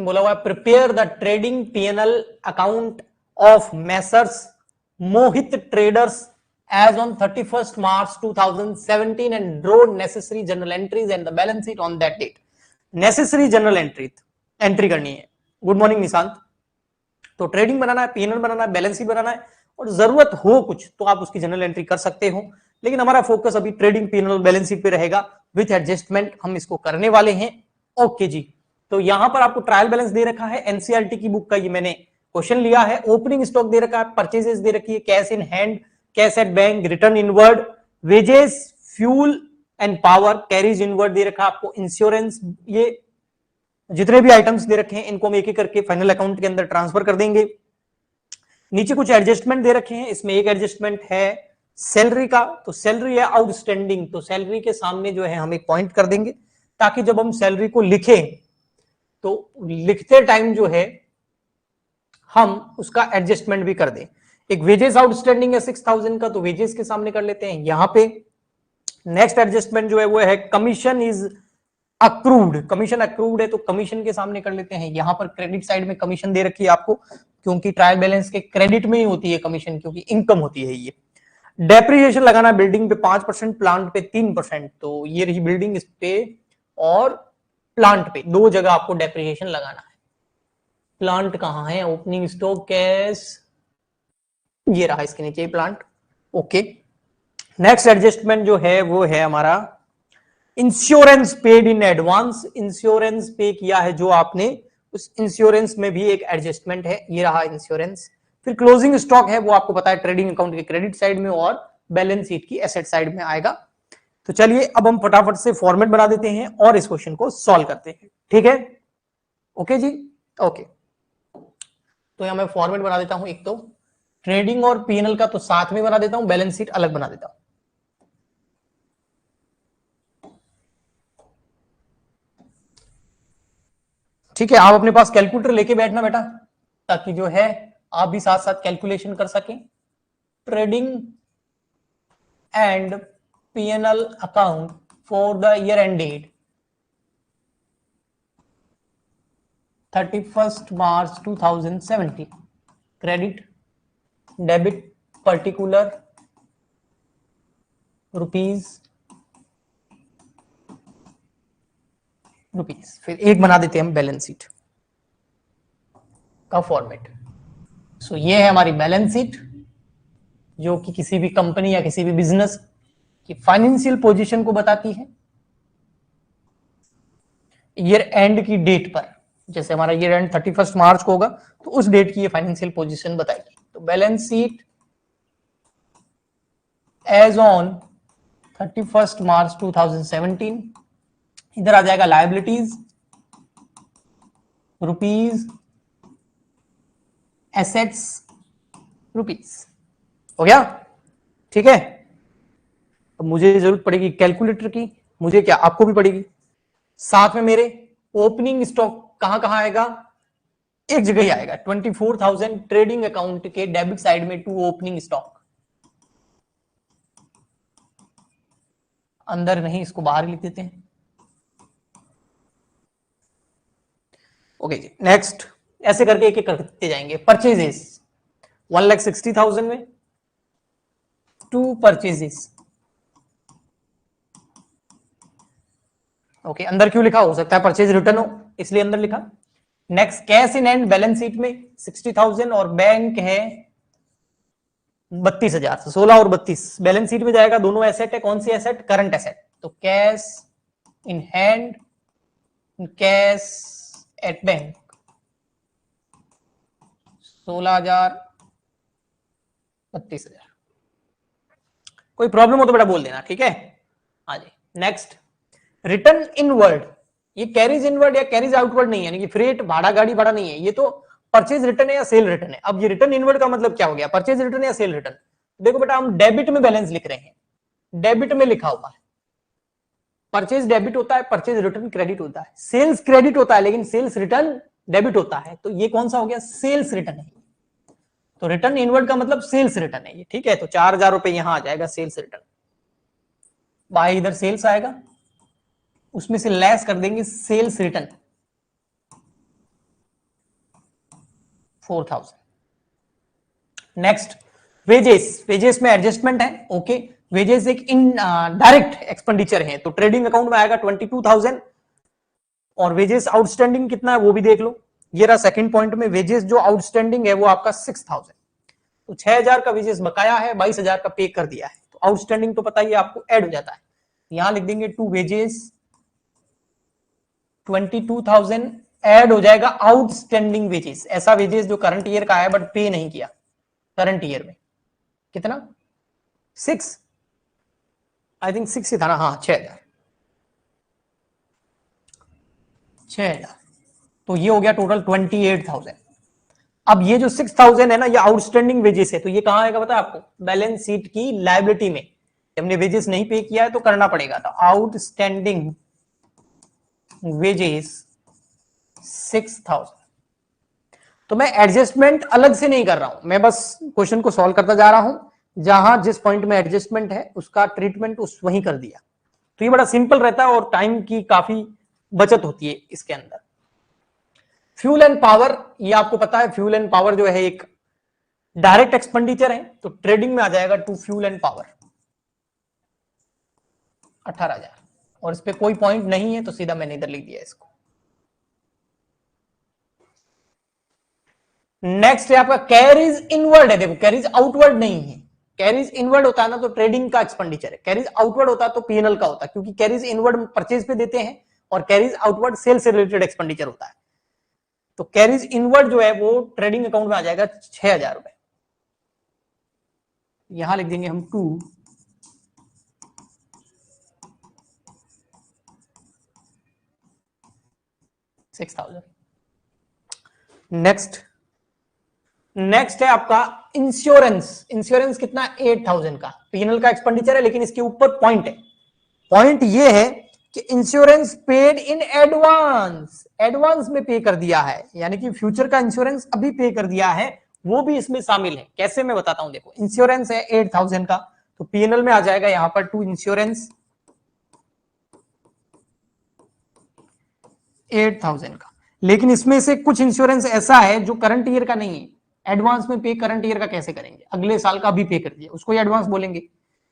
बोला हुआ है prepare the trading PNL account of Messrs Mohit traders as on 31st March 2017 and draw necessary journal entries and the balance sheet on that date. Necessary journal entry करनी है. Good morning Nishant. तो trading बनाना है, PNL बनाना है, balance sheet बनाना है और जरूरत हो कुछ तो आप उसकी जनरल एंट्री कर सकते हो, लेकिन हमारा फोकस अभी ट्रेडिंग पीएनएल बैलेंस शीट पे रहेगा विथ एडजस्टमेंट. हम इसको करने वाले हैं. ओके जी. तो यहां पर आपको ट्रायल बैलेंस दे रखा है, एनसीईआरटी की बुक का ये मैंने क्वेश्चन लिया है. ओपनिंग स्टॉक दे रखा है, परचेजेस दे रखी है, cash in hand, cash at bank, return inward, wages, fuel and power, carriage inward दे रखा है आपको, इंश्योरेंस, ये जितने भी आइटम्स दे रखे हैं इनको हम एक एक करके फाइनल अकाउंट के अंदर ट्रांसफर कर देंगे. नीचे कुछ एडजस्टमेंट दे रखे हैं, इसमें एक एडजस्टमेंट है सैलरी का. तो सैलरी है आउटस्टैंडिंग, तो सैलरी के सामने जो है हम एक पॉइंट कर देंगे ताकि जब हम सैलरी को लिखें तो लिखते टाइम जो है हम उसका एडजस्टमेंट भी कर दें. एक वेजेस आउटस्टैंडिंग है 6000 का, तो वेजेस के सामने कर लेते हैं यहां पे. नेक्स्ट एडजस्टमेंट जो है वो है commission is accrued, commission accrued है तो कमीशन के सामने कर लेते हैं. यहां पर क्रेडिट साइड में कमीशन दे रखी है आपको, क्योंकि ट्रायल बैलेंस के क्रेडिट में ही होती है कमीशन, क्योंकि इनकम होती है ये. डेप्रिसिएशन लगाना बिल्डिंग पे 5%, प्लांट पे 3%. तो ये रही बिल्डिंग, इस पे और प्लांट पे दो जगह आपको डेप्रिसिएशन लगाना है. प्लांट कहां है? ओपनिंग स्टॉक, कैश, ये रहा इसके नीचे प्लांट. ओके. नेक्स्ट एडजस्टमेंट जो है वो है हमारा insurance paid in advance. Insurance पे किया है जो आपने, उस इंश्योरेंस में भी एक एडजस्टमेंट है, ये रहा इंश्योरेंस. फिर क्लोजिंग स्टॉक है, वो आपको पता है ट्रेडिंग अकाउंट के क्रेडिट साइड में और बैलेंस शीट की एसेट साइड में आएगा. तो चलिए अब हम फटाफट से फॉर्मेट बना देते हैं और इस क्वेश्चन को सॉल्व करते हैं. ठीक है? ओके जी. ओके. तो यहां मैं फॉर्मेट बना देता हूं. एक तो ट्रेडिंग और पीएनएल का तो साथ में बना देता हूं, बैलेंस शीट अलग बना देता हूं. ठीक है? आप अपने पास कैलकुलेटर लेके बैठना बेटा, ताकि जो है आप भी साथ साथ कैलकुलेशन कर सकें. Trading and PNL account for the year end date 31st March 2017. Credit, debit, particular, rupees, फिर एक बना देते हैं हम बैलेंस शीट का फॉर्मेट. सो ये है हमारी बैलेंस शीट, जो कि किसी भी कंपनी या किसी भी बिजनेस की फाइनेंशियल पोजीशन को बताती है ईयर एंड की डेट पर. जैसे हमारा ईयर एंड 31st मार्च को होगा तो उस डेट की ये फाइनेंशियल पोजीशन बताएगी. तो balance sheet as on 31st March 2017, इधर आ जाएगा लायबिलिटीज, रुपीज, एसेट्स, रुपीज. हो गया? ठीक है. अब मुझे जरूरत पड़ेगी कैलकुलेटर की, मुझे क्या, आपको भी पड़ेगी. साथ में मेरे ओपनिंग स्टॉक कहां कहां आएगा? एक जगह ही आएगा. 24,000 ट्रेडिंग अकाउंट के डेबिट साइड में टू ओपनिंग स्टॉक. अंदर नहीं, इसको बाहर ही लिख देते हैं. ओके जी. नेक्स्ट ऐसे करके एक एक करते जाएंगे. परचेजेस 1,60,000 में टू परचेजेस. ओके. अंदर क्यों लिखा? हो सकता है परचेज रिटर्न हो, इसलिए अंदर लिखा. Next cash in and balance sheet में 60,000 और बैंक है 32,000. 16 और 32 बैलेंस शीट में जाएगा. दोनों एसेट है. कौन सी एसेट? Current asset. तो cash in hand, cash at bank 16,000, 32,000. कोई प्रॉब्लम हो तो बेटा बोल देना. ठीक है? हाँ जी. Next return inward. ये कैरीज इनवर्ड या कैरीज आउटवर्ड नहीं है, यानी कि फ्रेट, भाड़ा, गाड़ी भाड़ा नहीं है. ये तो परचेज रिटर्न है या सेल रिटर्न है. अब ये रिटर्न इनवर्ड का मतलब क्या हो गया? परचेज रिटर्न या सेल रिटर्न. देखो बेटा, हम डेबिट में बैलेंस लिख रहे हैं, डेबिट में लिखा हुआ है. परचेज डेबिट होता है, परचेज रिटर्न क्रेडिट होता है, सेल्स क्रेडिट होता है, लेकिन सेल्स रिटर्न डेबिट होता है. तो ये कौन सा हो गया? सेल्स रिटर्न है. तो रिटर्न इनवर्ड का मतलब सेल्स रिटर्न है ये. ठीक है? तो 4,000 रुपए यहां आ जाएगा सेल्स रिटर्न. बाय इधर सेल्स आएगा, उसमें से लेस कर देंगे sales return. 4000। Next wages, wages में एडजस्टमेंट है। ओके, वेजेस एक इन डायरेक्ट एक्सपेंडिचर है, तो ट्रेडिंग अकाउंट में आएगा 22,000 और वेजेस आउटस्टैंडिंग कितना है वो भी देख लो। ये रहा सेकंड पॉइंट में, वेजेस जो आउटस्टैंडिंग है वो आपका 6,000, तो 6,000 का वेजेस बकाया है, 22,000 का पे कर दिया है, तो आउटस्टैंडिंग तो पता ही आपको ऐड हो जाता है। यहां लिख देंगे टू वेजेस 22,000 ऐड हो जाएगा आउटस्टैंडिंग वेजेस, ऐसा वेजेस जो करंट ईयर का है बट पे नहीं किया करंट ईयर में। कितना? 6, आई थिंक 6 ही था ना, हाँ 6,000। तो ये हो गया टोटल 28,000। अब ये जो 6,000 है ना, ये आउटस्टैंडिंग वेजेस है, तो ये कहां आएगा पता है आपको? बैलेंस शीट की लायबिलिटी में। हमने वेजेस नहीं पे किया है तो करना पड़ेगा, तो आउटस्टैंडिंग वेजेस 6,000। तो मैं एडजस्टमेंट अलग से नहीं कर रहा हूं, मैं बस क्वेश्चन को सॉल्व करता जा रहा हूं, जहां जिस पॉइंट में एडजस्टमेंट है उसका ट्रीटमेंट उस वहीं कर दिया। तो ये बड़ा सिंपल रहता है और टाइम की काफी बचत होती है इसके अंदर। फ्यूल एंड पावर, ये आपको पता है, फ्यूल एंड पावर जो है एक डायरेक्ट एक्सपेंडिचर है, तो ट्रेडिंग में आ जाएगा टू फ्यूल एंड पावर 18,000, और इस पे कोई पॉइंट नहीं है तो सीधा मैंने इधर लिख दिया इसको। नेक्स्ट है आपका कैरीज इनवर्ड है। देखो कैरीज आउटवर्ड नहीं है, कैरीज इनवर्ड होता है ना तो ट्रेडिंग का एक्सपेंडिचर है, कैरीज आउटवर्ड होता है तो पीएनएल का होता है, क्योंकि कैरीज इनवर्ड परचेज पे देते हैं और कैरीज आउटवर्ड सेल से रिलेटेड एक्सपेंडिचर होता है। तो कैरीज इनवर्ड जो है वो ट्रेडिंग अकाउंट में आ जाएगा 6,000 रुपए। यहां लिख देंगे हम 6,000। नेक्स्ट है आपका इंश्योरेंस। इंश्योरेंस कितना? 8,000 का पीएनएल का एक्सपेंडिचर है, लेकिन इसके ऊपर पॉइंट है। पॉइंट ये है कि insurance paid in advance, advance में पे कर दिया है, यानी कि फ्यूचर का इंश्योरेंस अभी पे कर दिया है, वो भी इसमें शामिल है। कैसे मैं बताता हूं, देखो इंश्योरेंस है 8,000 का, तो पीएनएल में आ जाएगा यहां पर टू इंश्योरेंस 8,000 का, लेकिन इसमें से कुछ इंश्योरेंस ऐसा है जो करंट ईयर का नहीं है। एडवांस में पे करंट ईयर का कैसे करेंगे? अगले साल का भी पे कर दिया, उसको एडवांस बोलेंगे।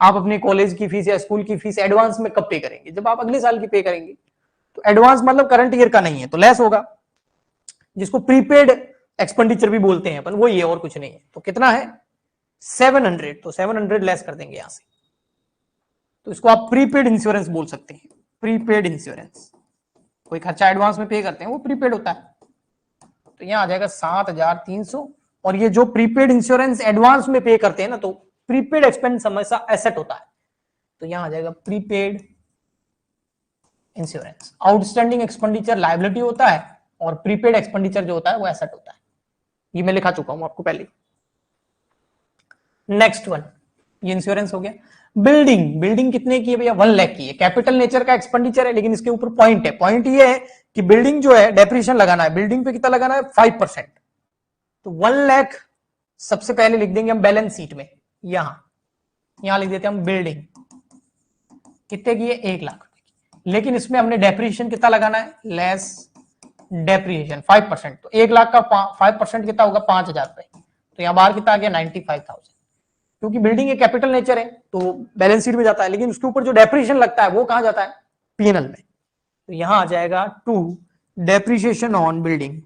आप अपने कॉलेज की फीस या स्कूल की फीस एडवांस में कब पे करेंगे? जब आप अगले साल की पे करेंगे। तो एडवांस मतलब करंट ईयर का नहीं है तो लेस होगा, जिसको प्रीपेड एक्सपेंडिचर भी बोलते हैं अपन, वो ये और कुछ नहीं है। तो कितना है? 700, तो 700 लेस कर देंगे यहां से, तो इसको आप प्रीपेड इंश्योरेंस बोल सकते हैं। प्रीपेड इंश्योरेंस, कोई खर्चा एडवांस में पे करते हैं वो प्रीपेड होता है। तो यहां आ जाएगा 7,300, और ये जो प्रीपेड इंश्योरेंस एडवांस में पे करते हैं ना, तो प्रीपेड एक्सपेंस हमेशा एसेट होता है, तो यहां आ जाएगा prepaid insurance. Outstanding expenditure liability होता है और प्रीपेड एक्सपेंडिचर जो होता है वो एसेट होता है। ये मैं लिखा चुका हूं आपको पहले। नेक्स्ट वन, ये इंश्योरेंस हो गया। बिल्डिंग, बिल्डिंग कितने की है भैया? 1 लाख की है। कैपिटल नेचर का एक्सपेंडिचर है, लेकिन इसके ऊपर पॉइंट है। पॉइंट ये है कि बिल्डिंग जो है डेप्रिसिएशन लगाना है, बिल्डिंग पे कितना लगाना है? 5%। तो 1 लाख सबसे पहले लिख देंगे हम बैलेंस शीट में, यहां लिख देते हैं हम बिल्डिंग कितने की है? 1 लाख रुपए की, लेकिन इसमें हमने डेप्रिसिएशन कितना लगाना है? लेस डेप्रिसिएशन 5%, तो 1 लाख का 5% कितना होगा? 5,000 रुपए। तो यहां बाहर कितना आ गया? 95,000। क्योंकि बिल्डिंग एक कैपिटल नेचर है तो बैलेंस शीट में जाता है, लेकिन उसके ऊपर जो डेप्रिसिएशन लगता है वो कहां जाता है? पीएनएल में। तो यहां आ जाएगा to depreciation on building.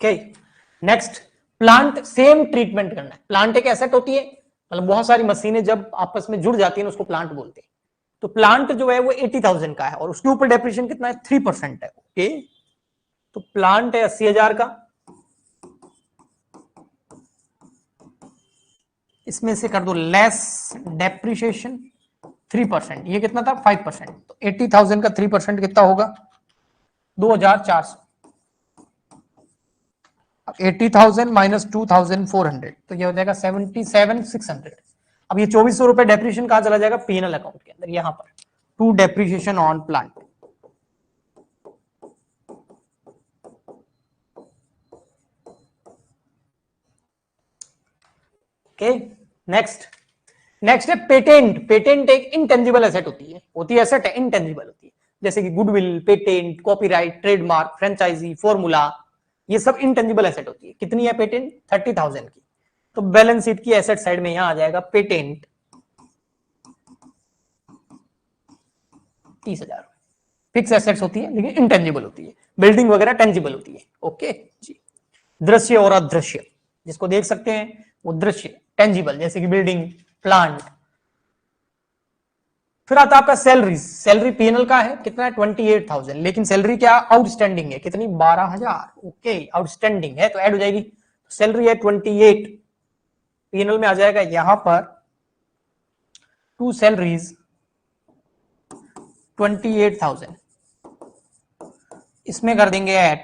Okay, next plant, same treatment करना है। प्लांट एक एसेट होती है, मतलब बहुत सारी मशीनें जब आपस में जुड़ जाती है उसको प्लांट बोलते हैं। तो प्लांट जो है वो 80,000 का है और उसके ऊपर डेप्रिसिएशन कितना है? 3% है। ओके, तो प्लांट है 80,000 का, इसमें से कर दो लेस डेप्रिसिएशन 3%, ये कितना था? 5%। तो 80,000 का 3% कितना होगा? 2,400। 80,000 माइनस 2,400, तो ये हो जाएगा 77,600। अब ये 2,400 रुपए डेप्रिसिएशन कहां चला जाएगा? पीएनएल अकाउंट के अंदर, यहां पर to depreciation on plant. Okay, next next है पेटेंट। पेटेंट एक इंटेंजिबल एसेट होती है एसेट है, इंटेंजिबल होती है, जैसे कि goodwill, patent, copyright, trademark, franchisee, formula, ये सब इंटेंजिबल एसेट होती है। कितनी है पेटेंट? 30,000 की। तो बैलेंस शीट की एसेट साइड में यहां आ जाएगा पेटेंट 30,000। फिक्स एसेट्स होती है लेकिन इंटेंजिबल होती है, बिल्डिंग वगैरह टेंजिबल होती है। ओके जी। दृश्य और अदृश्य, जिसको देख सकते हैं वो दृश्य, टेंजिबल, जैसे कि बिल्डिंग, प्लांट। फिर आता है आपका सैलरी। सैलरी पीएनएल का है कितना है? 28,000। लेकिन सैलरी क्या आउटस्टैंडिंग है? कितनी? 12,000। ओके, आउटस्टैंडिंग है तो ऐड हो जाएगी। सैलरी है 28, पीएनएल में आ जाएगा यहां पर टू सैलरीज 28,000। इसमें कर देंगे add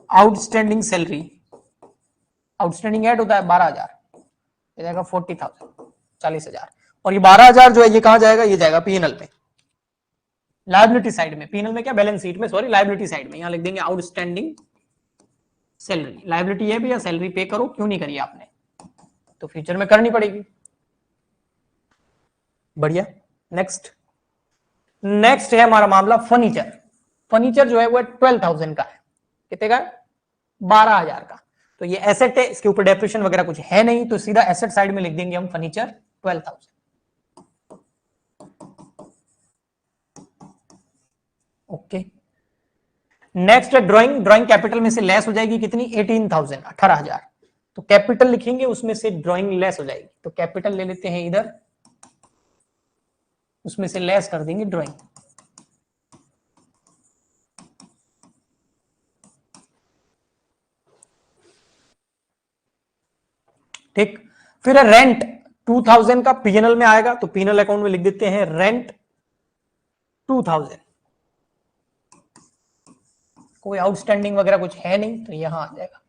outstanding salary. Outstanding add होता है 12,000, ये जाएगा 40,000, 40,000। और ये 12,000 जो है ये कहां जाएगा? ये जाएगा पीएनएल में, लायबिलिटी साइड में। पीएनएल में क्या? बैलेंस शीट में, सॉरी, लायबिलिटी साइड में। यहां लिख देंगे आउटस्टैंडिंग सैलरी। लायबिलिटी है भैया, सैलरी पे करो, क्यों नहीं करी आपने? तो फ्यूचर में करनी पड़ेगी। बढ़िया। नेक्स्ट है हमारा मामला फर्नीचर। फर्नीचर जो है वो 12,000 का है। कितने का? 12,000 का। तो ये एसेट है, इसके ऊपर डेप्रिसिएशन वगैरह कुछ है नहीं, तो सीधा एसेट साइड में लिख देंगे हम फर्नीचर 12,000। ओके। नेक्स्ट है ड्राइंग। ड्राइंग कैपिटल में से लेस हो जाएगी, कितनी? 18,000, 18,000। तो कैपिटल लिखेंगे, उसमें से ड्राइंग लेस हो जाएगी, तो कैपिटल ले लेते हैं इधर, उसमें से लेस कर देंगे ड्राइंग। ठीक। फिर रेंट 2,000 का पीएनएल में आएगा, तो पीएनएल अकाउंट में लिख देते हैं रेंट 2,000। कोई आउटस्टैंडिंग वगैरह कुछ है नहीं, तो यहां आ जाएगा।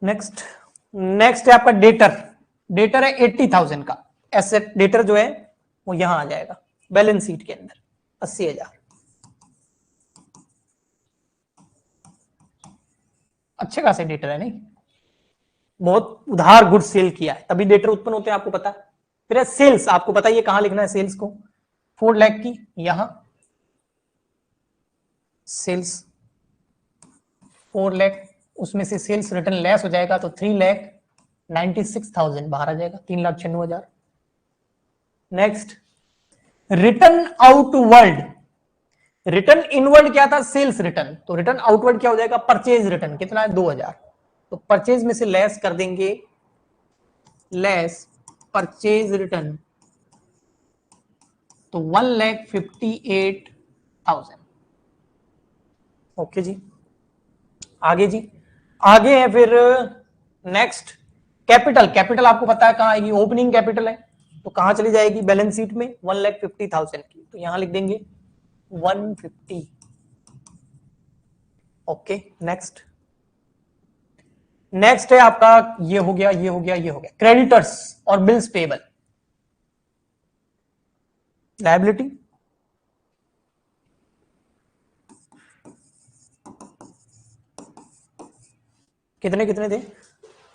नेक्स्ट है आपका डेटर। डेटर है 80,000 का। एसेट डेटर जो है वो यहां आ जाएगा बैलेंस शीट के अंदर, 80,000। अच्छे खासे डेटर है, नहीं? बहुत उधार गुड सेल किया है, तभी डेटर उत्पन्न होते हैं, आपको पता है। फिर सेल्स, आपको पता है ये कहां लिखना है सेल्स को? 4 लाख की यहां सेल्स 4 लाख, उसमें से सेल्स रिटर्न लेस हो जाएगा तो 3,96,000 बाहर आ जाएगा, 3,96,000। Next return outward. Return inward क्या था? Sales return. तो रिटर्न आउटवर्ड क्या हो जाएगा? Purchase return. कितना है? 2,000। तो परचेज में से लेस कर देंगे, लेस परचेज रिटर्न, तो 1,58,000। ओके जी। आगे जी, आगे है फिर नेक्स्ट कैपिटल। कैपिटल आपको पता है कहां आएगी? ओपनिंग कैपिटल है, तो कहां चली जाएगी बैलेंस शीट में? 1,50,000 की, तो यहां लिख देंगे 150। ओके। नेक्स्ट है आपका, ये हो गया, ये हो गया, ये हो गया क्रेडिटर्स और बिल्स पेबल। लायबिलिटी कितने कितने थे?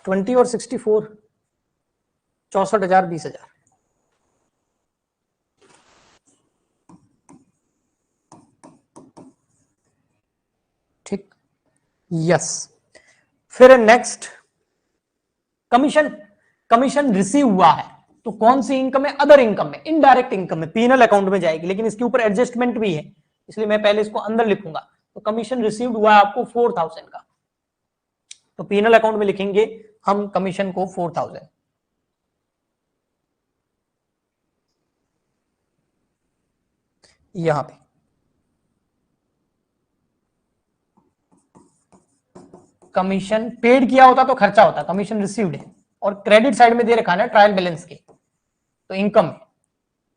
20 और 64, 64,000, 20,000। ठीक, यस। फिर नेक्स्ट कमीशन। कमीशन रिसीव हुआ है, तो कौन सी इनकम है? अदर इनकम में, इनडायरेक्ट इनकम में, पीएनएल अकाउंट में जाएगी, लेकिन इसके ऊपर एडजस्टमेंट भी है, इसलिए मैं पहले इसको अंदर लिखूंगा। तो कमीशन रिसीव्ड हुआ है आपको 4,000 का, तो पीएनएल अकाउंट में लिखेंगे हम कमीशन को 4,000। यहां पे कमीशन पेड किया होता तो खर्चा होता, कमीशन रिसीव्ड है, और क्रेडिट साइड में दे रखा है ट्रायल बैलेंस के, तो इनकम है,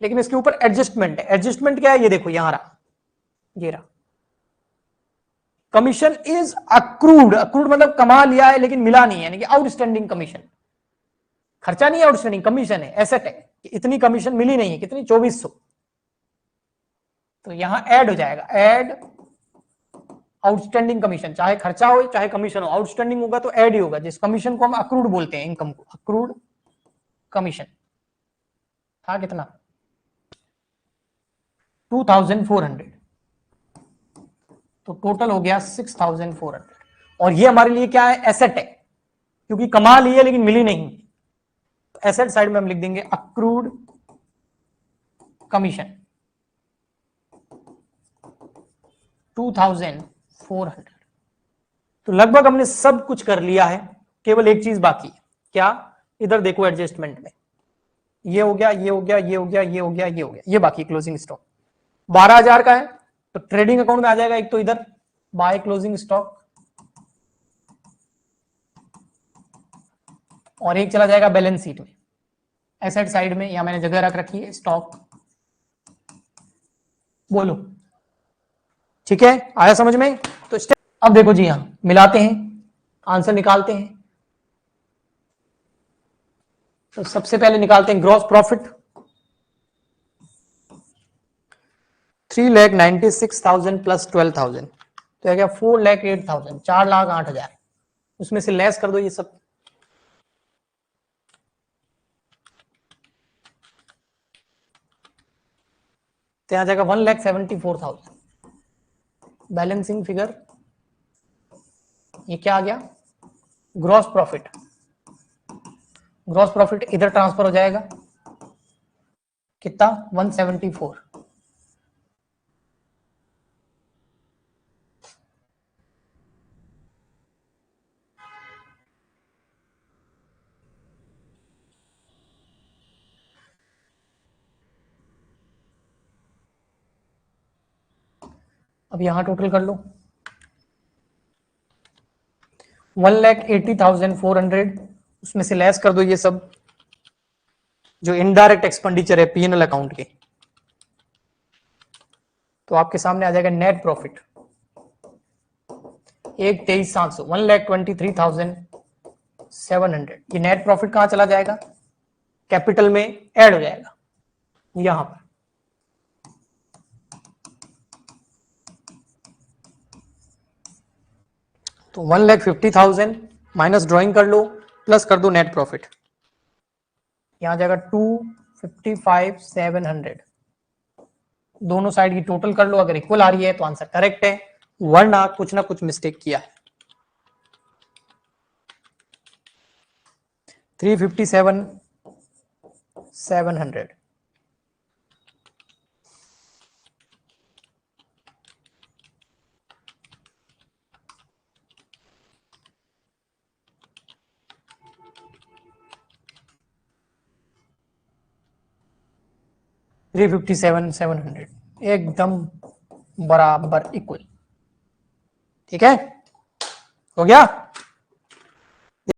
लेकिन इसके ऊपर एडजस्टमेंट है। एडजस्टमेंट क्या है? ये देखो यहां रहा, ये रहा। Commission is accrued. अक्रूड मतलब कमा लिया है लेकिन मिला नहीं है, यानी कि आउटस्टैंडिंग कमीशन। खर्चा नहीं है, आउटस्टैंडिंग कमीशन है, एसेट है कि इतनी कमीशन मिली नहीं है, कितनी? 2,400। तो यहां ऐड हो जाएगा, ऐड आउटस्टैंडिंग कमीशन, चाहे खर्चा हो चाहे कमीशन हो, आउटस्टैंडिंग होगा तो ऐड ही होगा, जिस कमीशन को हम अक्रूड बोलते हैं, इनकम को अक्रूड कमीशन था कितना 2400, तो टोटल हो गया 6400। और ये हमारे लिए क्या है, एसेट है, क्योंकि कमा ली है लेकिन मिली नहीं। तो एसेट साइड में हम लिख देंगे अक्रूड कमीशन 2400। तो लगभग हमने सब कुछ कर लिया है, केवल एक चीज बाकी है, क्या, इधर देखो एडजस्टमेंट में, ये हो गया, ये हो गया, ये हो गया, ये हो गया, ये हो गया, ये बाकी क्लोजिंग स्टॉक 12000 का है, तो ट्रेडिंग अकाउंट में आ जाएगा एक तो इधर बाय क्लोजिंग स्टॉक, और एक चला जाएगा बैलेंस शीट में, एसेट साइड में, यहां मैंने जगह रख रखी है स्टॉक। बोलो ठीक है, आया समझ में? तो अब देखो जी, यहां मिलाते हैं, आंसर निकालते हैं। तो सबसे पहले निकालते हैं ग्रॉस प्रॉफिट, 3,96,000 प्लस 12,000, तो क्या 4,08,000, 4,08,000, उसमें से लेस कर दो ये सब, तो यहां जाएगा 1,74,000। बैलेंसिंग फिगर ये क्या आ गया, ग्रॉस प्रॉफिट, ग्रॉस प्रॉफिट इधर ट्रांसफर हो जाएगा कितना 174। अब यहां टोटल कर लो 1,80,400, उसमें से लेस कर दो ये सब जो इनडायरेक्ट एक्सपेंडिचर है पीएनएल अकाउंट के, तो आपके सामने आ जाएगा नेट प्रॉफिट 1,23,700, 1,23,700। ये नेट प्रॉफिट कहां चला जाएगा, कैपिटल में ऐड हो जाएगा यहां पर, तो 1,50,000 माइनस ड्रॉइंग कर लो, प्लस कर दो नेट प्रॉफिट, यहां जाएगा 255,700, दोनों साइड की टोटल कर लो, अगर इक्वल आ रही है तो आंसर करेक्ट है, वरना कुछ ना कुछ मिस्टेक किया है। 357,700, एकदम बराबर इक्वल, ठीक है, हो गया।